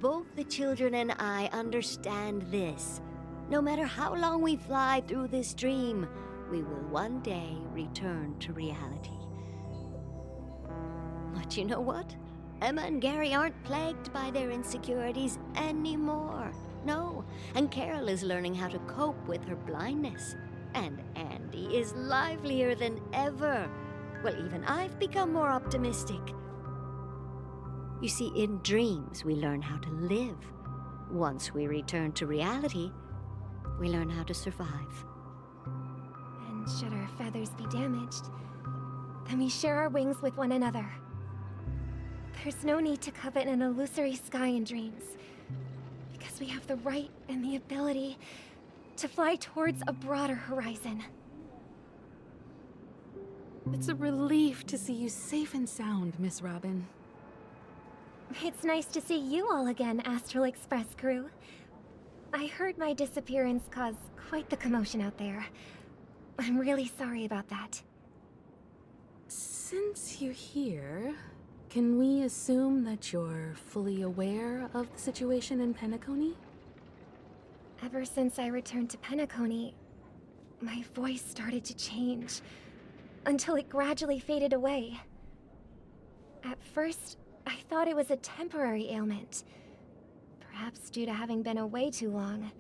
Both the children and I understand this. No matter how long we fly through this dream, we will one day return to reality. But you know what? Emma and Gary aren't plagued by their insecurities anymore. No, and Carol is learning how to cope with her blindness. And Andy is livelier than ever. Well, even I've become more optimistic. You see, in dreams, we learn how to live. Once we return to reality, we learn how to survive. And should our feathers be damaged, then we share our wings with one another. There's no need to covet an illusory sky in dreams, because we have the right and the ability to fly towards a broader horizon. It's a relief to see you safe and sound, Miss Robin. It's nice to see you all again, Astral Express crew. I heard my disappearance caused quite the commotion out there. I'm really sorry about that. Since you're here, can we assume that you're fully aware of the situation in Penacony? Ever since I returned to Penacony, my voice started to change, until it gradually faded away. At first, I thought it was a temporary ailment, perhaps due to having been away too long.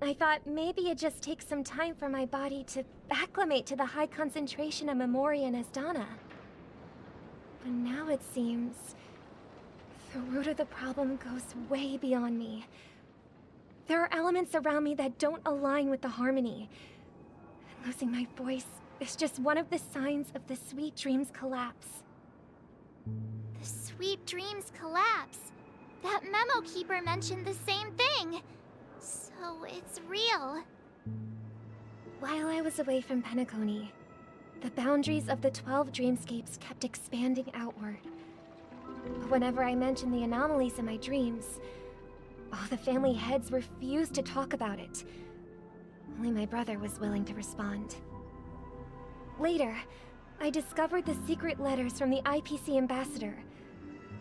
I thought maybe it just takes some time for my body to acclimate to the high concentration of Memoria and Asdana. But now it seems the root of the problem goes way beyond me. There are elements around me that don't align with the Harmony. And losing my voice is just one of the signs of the Sweet Dreams collapse. The Sweet Dreams collapse. That memo keeper mentioned the same thing. So it's real. While I was away from Penacony, the boundaries of the 12 dreamscapes kept expanding outward. But whenever I mentioned the anomalies in my dreams, all the family heads refused to talk about it. Only my brother was willing to respond. Later, I discovered the secret letters from the IPC ambassador,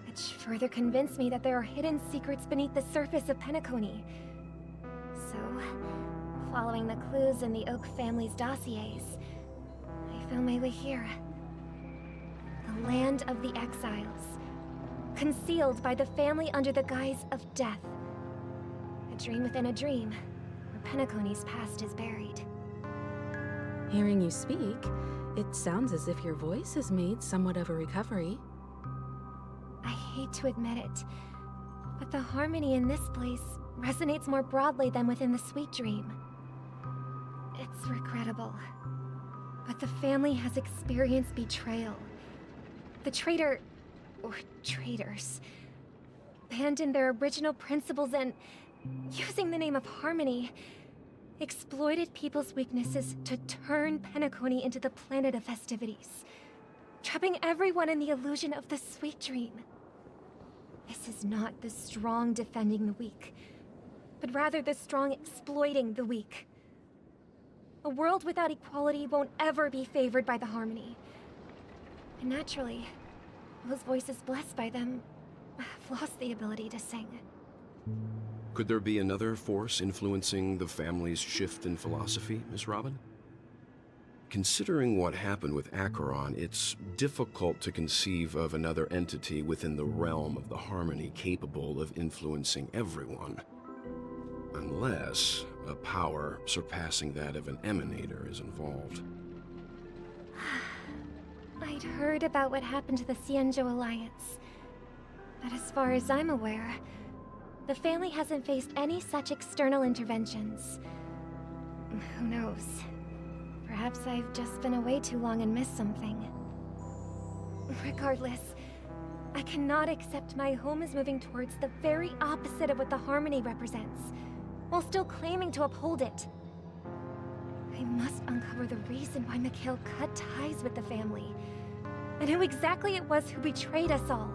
which further convinced me that there are hidden secrets beneath the surface of Penacony. So, following the clues in the Oak family's dossiers, I found my way here. The land of the exiles, concealed by the family under the guise of death. A dream within a dream, where Penacony's past is buried. Hearing you speak, it sounds as if your voice has made somewhat of a recovery. I hate to admit it, but the harmony in this place resonates more broadly than within the Sweet Dream. It's regrettable, but the family has experienced betrayal. The traitor, or traitors, abandoned their original principles and, using the name of Harmony, exploited people's weaknesses to turn Penacony into the planet of festivities, trapping everyone in the illusion of the Sweet Dream. This is not the strong defending the weak, but rather the strong exploiting the weak. A world without equality won't ever be favored by the harmony. And naturally, those voices blessed by them have lost the ability to sing. Could there be another force influencing the family's shift in philosophy, Miss Robin? Considering what happened with Acheron, it's difficult to conceive of another entity within the realm of the harmony capable of influencing everyone. Unless a power surpassing that of an emanator is involved. I'd heard about what happened to the Xianzhou Alliance. But as far as I'm aware, the family hasn't faced any such external interventions. Who knows? Perhaps I've just been away too long and missed something. Regardless, I cannot accept my home is moving towards the very opposite of what the harmony represents, while still claiming to uphold it. I must uncover the reason why Mikhail cut ties with the family, and who exactly it was who betrayed us all.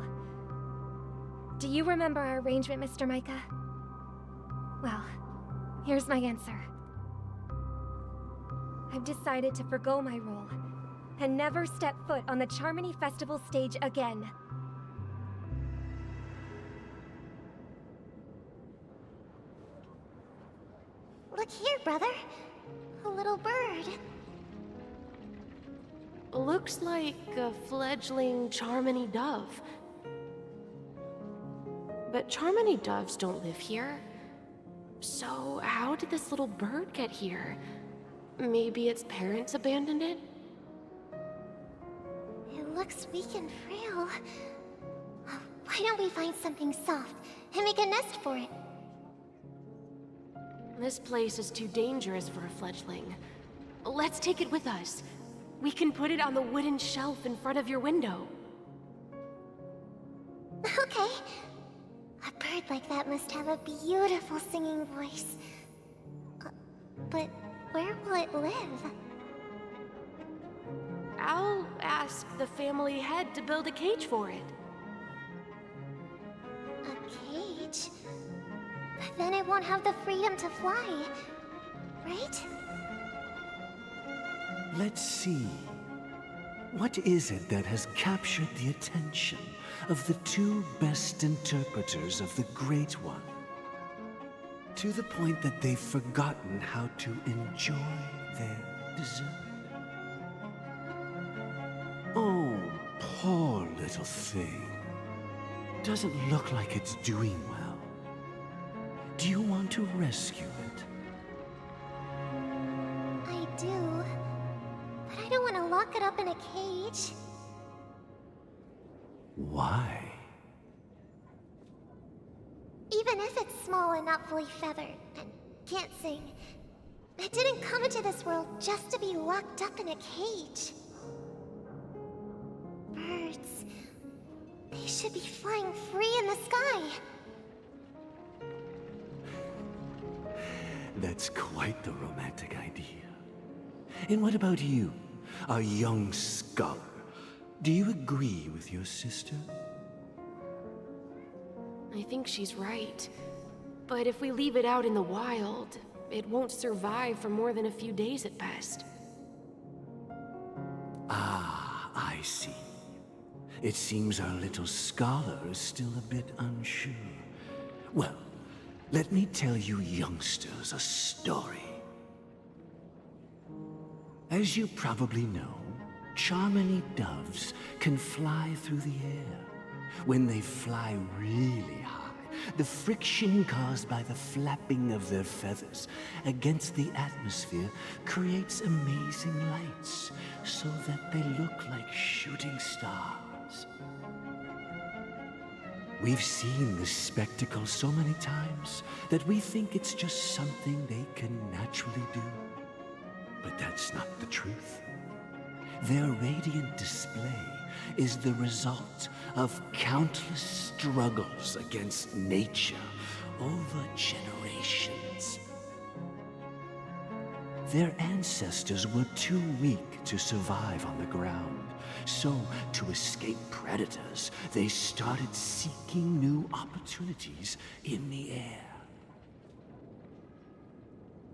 Do you remember our arrangement, Mr. Micah? Well, here's my answer. I've decided to forgo my role, and never step foot on the Charmony Festival stage again. Look here, brother. A little bird. Looks like a fledgling Charmony dove. But Charmony doves don't live here. So how did this little bird get here? Maybe its parents abandoned it? It looks weak and frail. Why don't we find something soft and make a nest for it? This place is too dangerous for a fledgling. Let's take it with us. We can put it on the wooden shelf in front of your window. Okay. A bird like that must have a beautiful singing voice. But where will it live? I'll ask the family head to build a cage for it. A cage? But then it won't have the freedom to fly, right? Let's see. What is it that has captured the attention of the two best interpreters of the Great One? To the point that they've forgotten how to enjoy their dessert. Oh, poor little thing. Doesn't look like it's doing well. Do you want to rescue it? I do. But I don't want to lock it up in a cage. Why? Even if it's small and not fully feathered, and can't sing, it didn't come into this world just to be locked up in a cage. Birds, they should be flying free in the sky. That's quite the romantic idea. And what about you, a young scholar? Do you agree with your sister? I think she's right. But if we leave it out in the wild, it won't survive for more than a few days at best. Ah, I see. It seems our little scholar is still a bit unsure. Well, let me tell you youngsters a story. As you probably know, Charmony doves can fly through the air. When they fly really high, the friction caused by the flapping of their feathers against the atmosphere creates amazing lights, so that they look like shooting stars. We've seen this spectacle so many times that we think it's just something they can naturally do. But that's not the truth. Their radiant display is the result of countless struggles against nature over generations. Their ancestors were too weak to survive on the ground. So, to escape predators, they started seeking new opportunities in the air.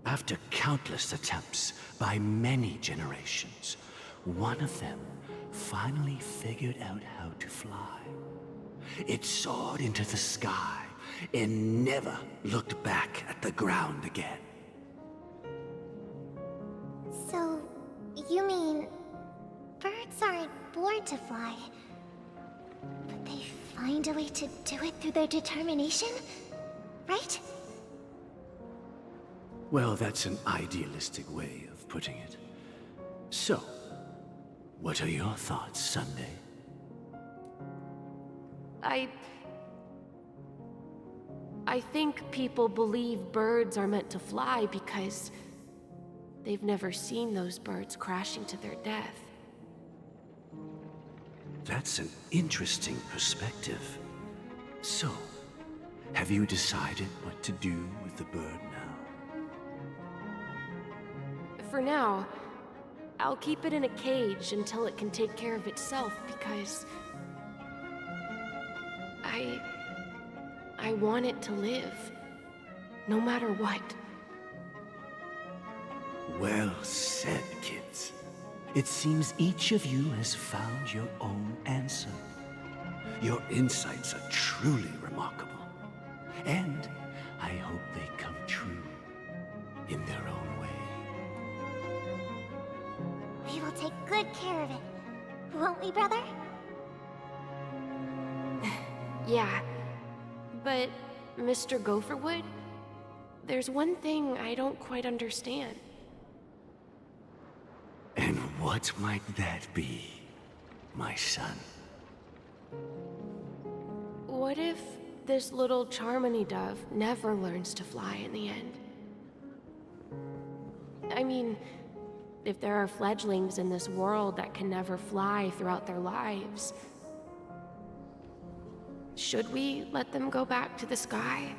After countless attempts by many generations, one of them finally figured out how to fly. It soared into the sky and never looked back at the ground again. So, you mean birds aren't born to fly, but they find a way to do it through their determination, right? Well, that's an idealistic way of putting it. So, what are your thoughts, Sunday? I think people believe birds are meant to fly because they've never seen those birds crashing to their death. That's an interesting perspective. So, have you decided what to do with the bird now? For now, I'll keep it in a cage until it can take care of itself because I want it to live, no matter what. Well said, kids. It seems each of you has found your own answer. Your insights are truly remarkable. And I hope they come true in their own way. We will take good care of it, won't we, brother? Yeah, but Mr. Gopherwood, there's one thing I don't quite understand. And what might that be, my son? What if this little Charmony dove never learns to fly in the end? I mean, if there are fledglings in this world that can never fly throughout their lives, should we let them go back to the sky,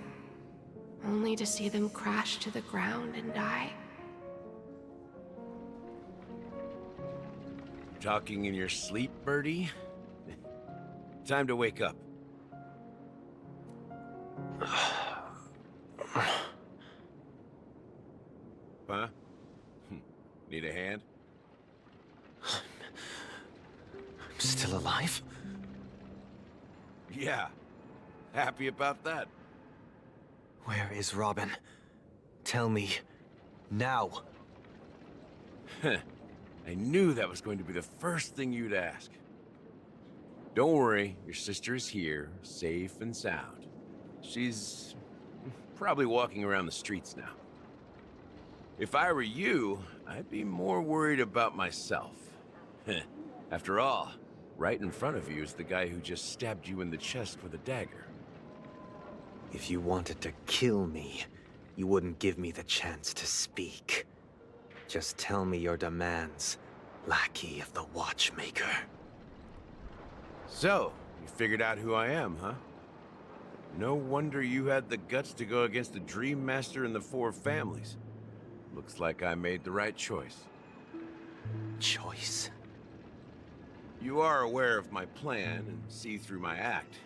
only to see them crash to the ground and die? Talking in your sleep, Birdie? Time to wake up. Huh? Need a hand? I'm still alive? Yeah. Happy about that. Where is Robin? Tell me. Now. I knew that was going to be the first thing you'd ask. Don't worry, your sister is here, safe and sound. She's probably walking around the streets now. If I were you, I'd be more worried about myself. After all, right in front of you is the guy who just stabbed you in the chest with a dagger. If you wanted to kill me, you wouldn't give me the chance to speak. Just tell me your demands, lackey of the Watchmaker. So, you figured out who I am, huh? No wonder you had the guts to go against the Dream Master and the Four Families. Looks like I made the right choice. Choice? You are aware of my plan and see through my act.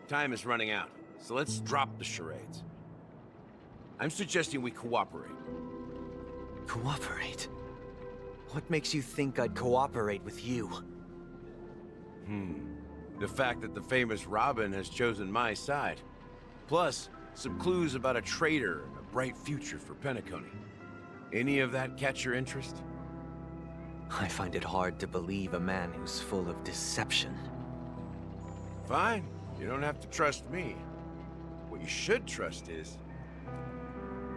Time is running out, so let's drop the charades. I'm suggesting we cooperate. Cooperate? What makes you think I'd cooperate with you? The fact that the famous Robin has chosen my side. Plus, some clues about a traitor and a bright future for Penacony. Any of that catch your interest? I find it hard to believe a man who's full of deception. Fine. You don't have to trust me. What you should trust is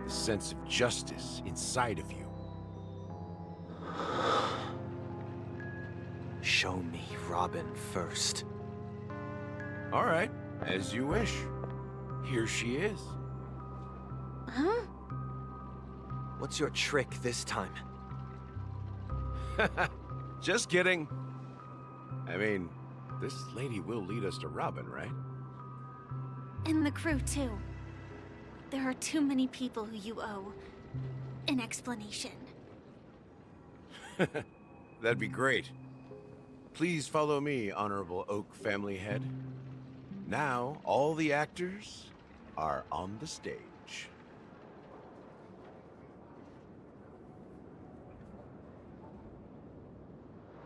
the sense of justice inside of you. Show me Robin first. All right, as you wish. Here she is. Huh? What's your trick this time? Just kidding. I mean, this lady will lead us to Robin, right? And the crew, too. There are too many people who you owe. an explanation. That'd be great. Please follow me, Honorable Oak Family Head. Now, all the actors are on the stage.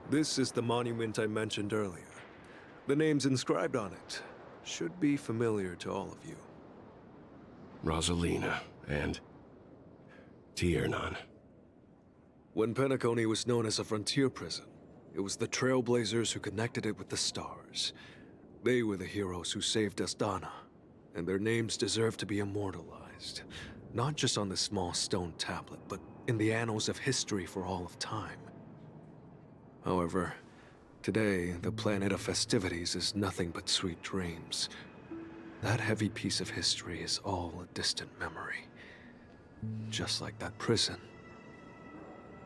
This is the monument I mentioned earlier. The names inscribed on it should be familiar to all of you. Rosalina and Tiernan. When Penacony was known as a frontier prison, it was the trailblazers who connected it with the stars. They were the heroes who saved Astana, and their names deserve to be immortalized. Not just on this small stone tablet, but in the annals of history for all of time. However, today, the planet of festivities is nothing but sweet dreams. That heavy piece of history is all a distant memory. Just like that prison.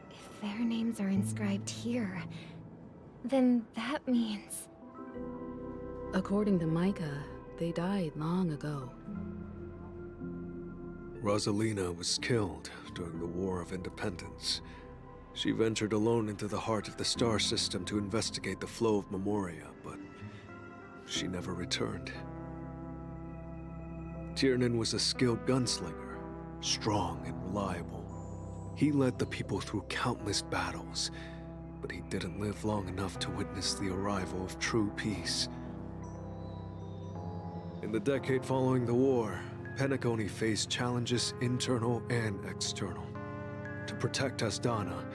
If their names are inscribed here, then that means... According to Micah, they died long ago. Rosalina was killed during the War of Independence. She ventured alone into the heart of the star system to investigate the flow of Memoria, but she never returned. Tiernan was a skilled gunslinger, strong and reliable. He led the people through countless battles, but he didn't live long enough to witness the arrival of true peace. In the decade following the war, Penacony faced challenges internal and external. To protect Astana,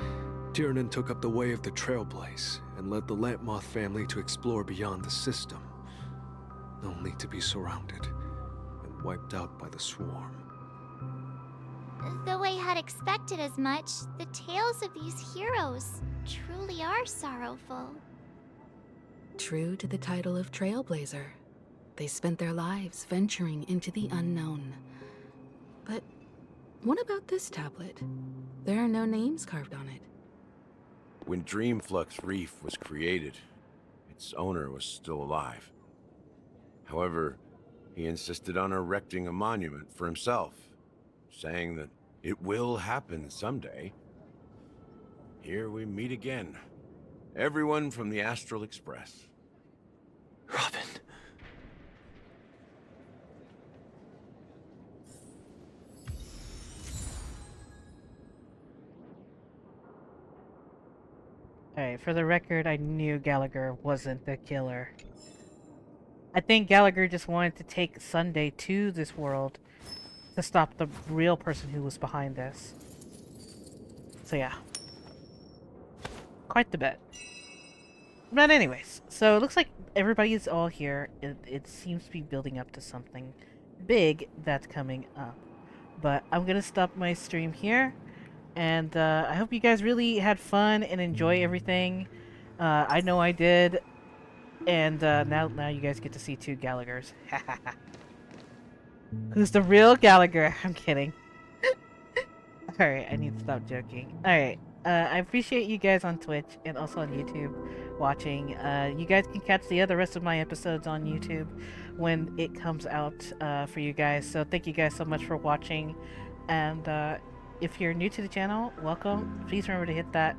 Tiernan took up the way of the Trailblaze and led the Lampmoth family to explore beyond the system, only to be surrounded and wiped out by the Swarm. Though I had expected as much, the tales of these heroes truly are sorrowful. True to the title of Trailblazer, they spent their lives venturing into the unknown. But what about this tablet? There are no names carved on it. When Dreamflux Reef was created, its owner was still alive. However, he insisted on erecting a monument for himself, saying that it will happen someday. Here we meet again. Everyone from the Astral Express. Robin. Alright, for the record, I knew Gallagher wasn't the killer. I think Gallagher just wanted to take Sunday to this world to stop the real person who was behind this. So yeah. Quite the bet. But anyways, so it looks like everybody's all here. It seems to be building up to something big that's coming up. But I'm gonna stop my stream here. And I hope you guys really had fun and enjoy everything. I know I did. And now you guys get to see two Gallaghers. Who's the real Gallagher? I'm kidding. Alright, I need to stop joking. Alright, I appreciate you guys on Twitch and also on YouTube watching. You guys can catch the rest of my episodes on YouTube when it comes out for you guys. So thank you guys so much for watching. And if you're new to the channel, welcome. Please remember to hit that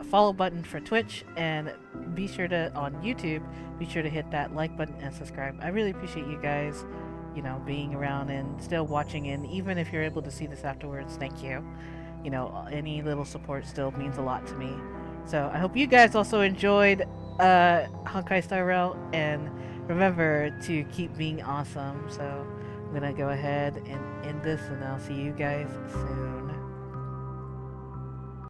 follow button for Twitch, and be sure to, on YouTube, be sure to hit that like button and subscribe. I really appreciate you guys, you know, being around and still watching, and even if you're able to see this afterwards, thank you. You know, any little support still means a lot to me. So I hope you guys also enjoyed Honkai Star Rail, and remember to keep being awesome. So I'm gonna go ahead and end this, and I'll see you guys soon.